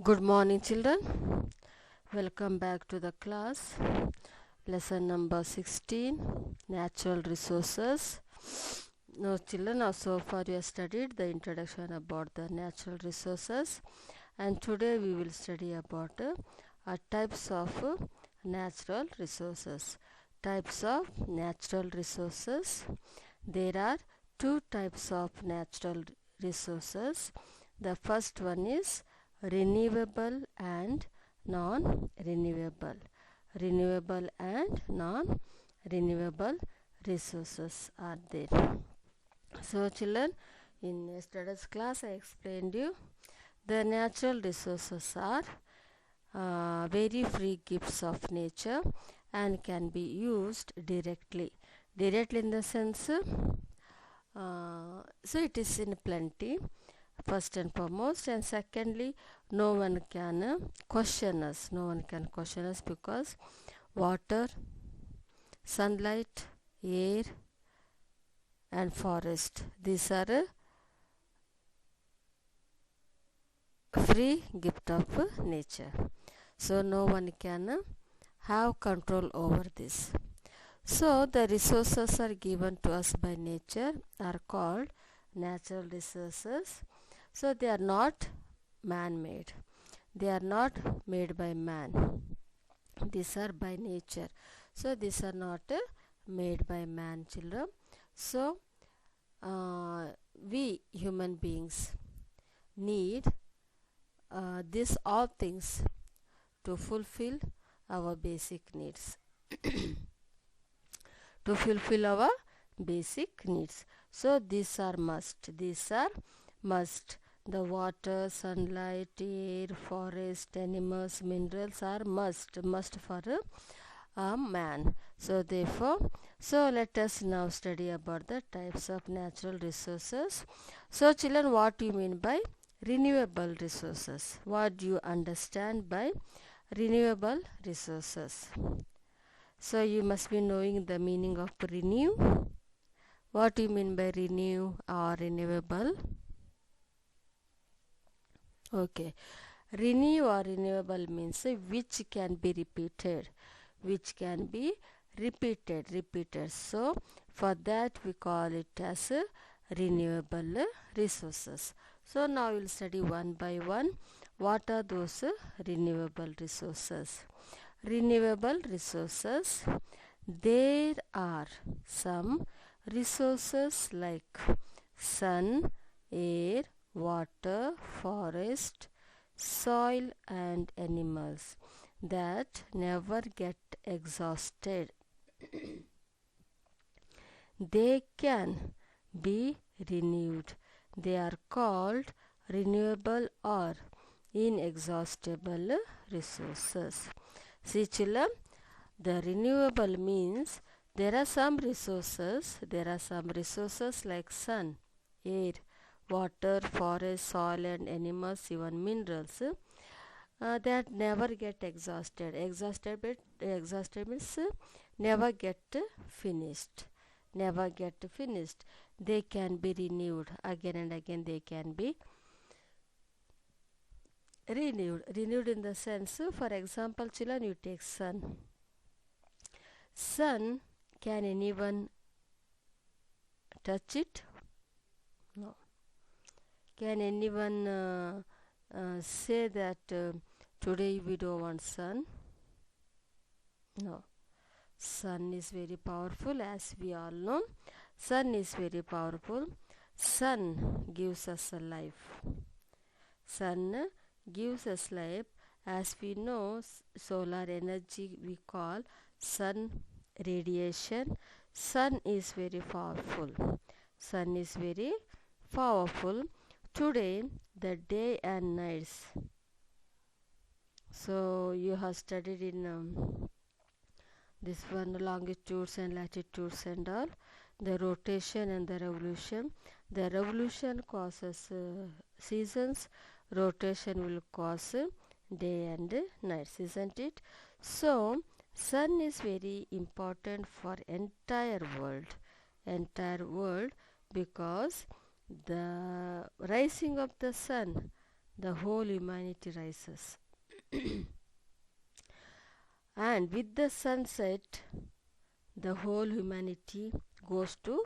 Good morning, children. Welcome back to the class. Lesson number 16, Natural Resources. Now, children, so far you have studied the introduction about the natural resources, and today we will study about types of natural resources. Types of natural resources. There are two types of natural resources. The first one is renewable and non-renewable. Renewable and non-renewable resources are there. So children, in yesterday's class I explained you the natural resources are very free gifts of nature and can be used directly. Directly in the sense, so it is in plenty, first and foremost, and secondly, no one can question us. No one can question us because water, sunlight, air, and forest, these are a free gift of nature. So no one can have control over this. So the resources are given to us by nature are called natural resources. So they are not man-made. They are not made by man. These are by nature. So these are not made by man, children. So we human beings need these all things to fulfill our basic needs. To fulfill our basic needs. So these are must. These are must. The water, sunlight, air, forest, animals, minerals are must for a man. So therefore, so let us now study about the types of natural resources. So children, what do you mean by renewable resources? What do you understand by renewable resources? So you must be knowing the meaning of renew. What do you mean by renew or renewable? Okay. Renew or renewable means which can be repeated. Which can be repeated. So for that we call it as renewable resources. So now we'll study one by one. What are those renewable resources? Renewable resources, there are some resources like sun, air, water, forest, soil and animals that never get exhausted. They can be renewed. They are called renewable or inexhaustible resources. See children, the renewable means there are some resources like sun, air, water, forest, soil and animals, even minerals that never get exhausted. Exhausted means never get finished. They can be renewed again and again. They can be renewed in the sense, for example, children, you take sun. Sun, can anyone touch it? No. Can anyone say that today we don't want sun? No. Sun is very powerful, as we all know. Sun is very powerful. Sun gives us a life. Sun gives us life. As we know, solar energy we call sun radiation. Sun is very powerful. Today, the day and nights. So you have studied in this one, longitudes and latitudes and all, the rotation and the revolution. The revolution causes seasons. Rotation will cause day and nights, isn't it? So sun is very important for entire world, because the rising of the sun the whole humanity rises. And with the sunset, the whole humanity goes to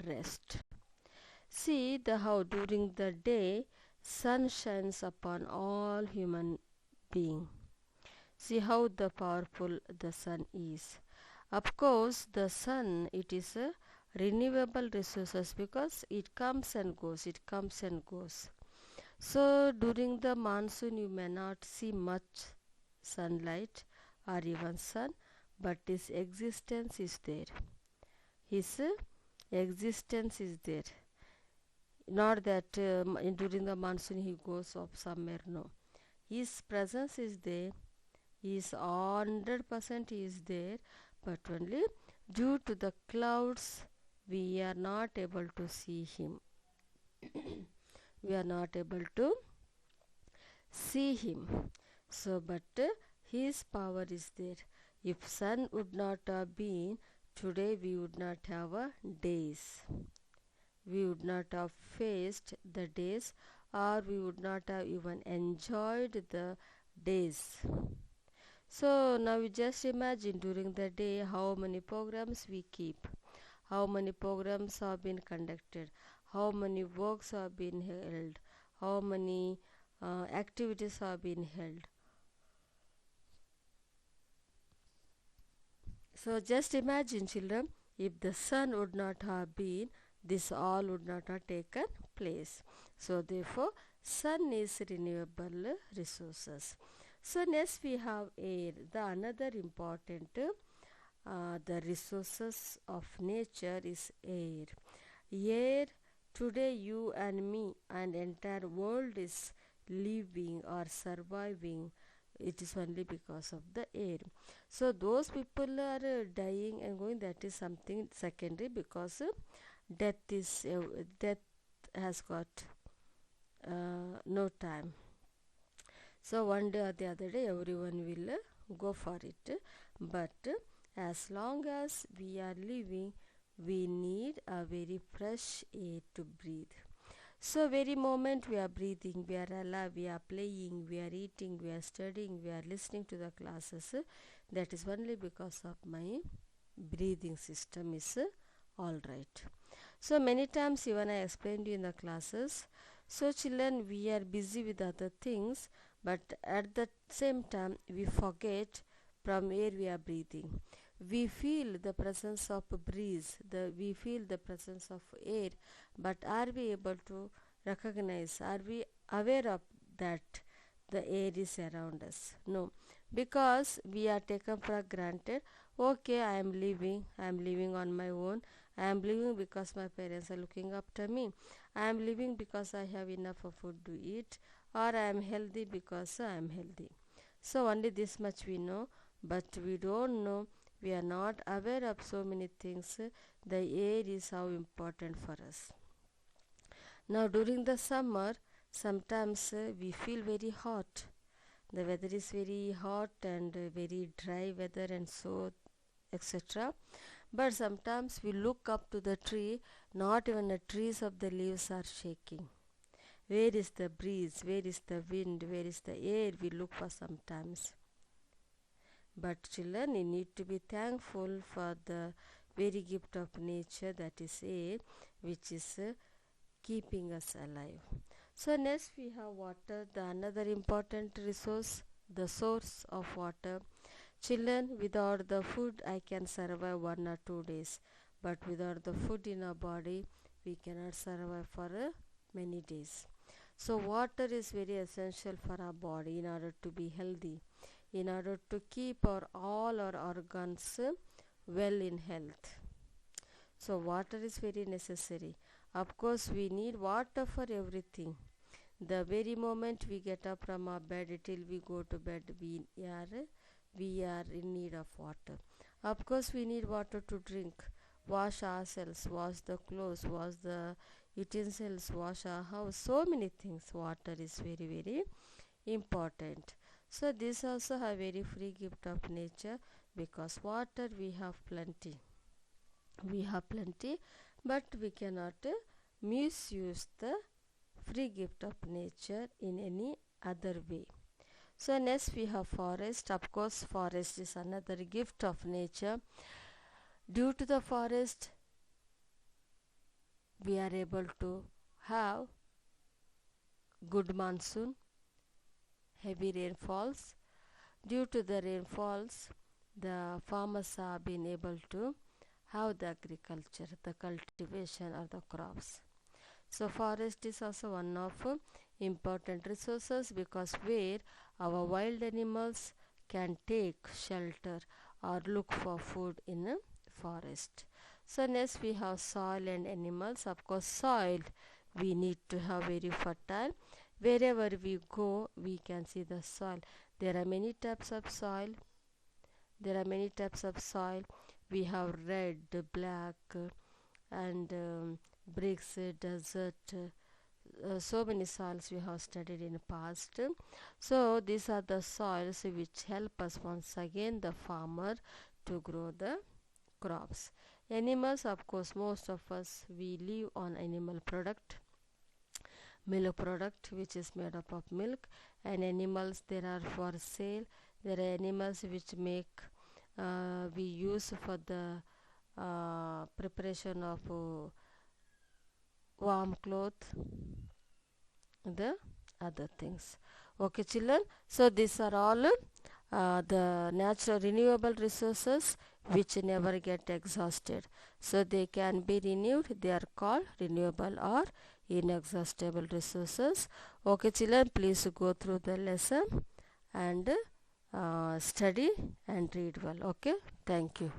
rest. See how during the day sun shines upon all human being. See how the powerful the sun is. Of course, the sun, it is a renewable resources because it comes and goes, it comes and goes. So during the monsoon you may not see much sunlight or even sun, but his existence is there. His existence is there. Not that during the monsoon he goes off somewhere, no. His presence is there. He is 100% he is there, but only due to the clouds we are not able to see him. We are not able to see him. So, but his power is there. If sun would not have been, today we would not have days. We would not have faced the days, or we would not have even enjoyed the days. So now you just imagine during the day how many programs we keep, how many programs have been conducted, how many works have been held, how many activities have been held. So just imagine, children, if the sun would not have been, this all would not have taken place. So therefore, sun is renewable resources. So next we have air, the another important the resources of nature is air. Air, today you and me and entire world is living or surviving, it is only because of the air. So those people are dying and going, that is something secondary, because death has got no time. So one day or the other day everyone will go for it, but as long as we are living, we need a very fresh air to breathe. So very moment we are breathing, we are alive, we are playing, we are eating, we are studying, we are listening to the classes, that is only because of my breathing system is all right. So many times even I explained you in the classes. So children, we are busy with other things, but at the same time we forget from where we are breathing. We feel the presence of breeze, we feel the presence of air, but are we able to recognize, are we aware of that the air is around us? No, because we are taken for granted. Okay, I am living on my own, I am living because my parents are looking after me, I am living because I have enough of food to eat, or I am healthy because I am healthy. So only this much we know, but we don't know, we are not aware of so many things. The air is how important for us. Now during the summer, sometimes we feel very hot. The weather is very hot and very dry weather and so etc. But sometimes we look up to the tree, not even the trees of the leaves are shaking. Where is the breeze? Where is the wind? Where is the air? We look for sometimes. But children, you need to be thankful for the very gift of nature, that is air, which is keeping us alive. So next we have water, the another important resource, the source of water. Children, without the food I can survive 1 or 2 days, but without the food in our body we cannot survive for many days. So water is very essential for our body in order to be healthy, in order to keep all our organs well in health. So water is very necessary. Of course we need water for everything. The very moment we get up from our bed till we go to bed, we are in need of water. Of course we need water to drink, wash ourselves, wash the clothes, wash the utensils, wash our house, so many things. Water is very, very important. So this also a very free gift of nature, because water we have plenty. We have plenty, but we cannot misuse the free gift of nature in any other way. So next we have forest. Of course, forest is another gift of nature. Due to the forest, we are able to have good monsoon, heavy rainfalls. Due to the rainfalls, the farmers have been able to have the agriculture, the cultivation of the crops. So forest is also one of important resources, because where our wild animals can take shelter or look for food in a forest. So next we have soil and animals. Of course, soil we need to have very fertile. Wherever we go, we can see the soil. There are many types of soil. We have red, black, and bricks, desert. So many soils we have studied in the past. So these are the soils which help us once again, the farmer, to grow the crops. Animals, of course, most of us we live on animal product, milk product, which is made up of milk. And animals, there are for sale. There are animals which make we use for the preparation of warm cloth, the other things. Okay, children. So these are all the natural renewable resources which never get exhausted. So they can be renewed. They are called renewable or inexhaustible resources. Okay, children, please go through the lesson and study and read well. Okay, thank you.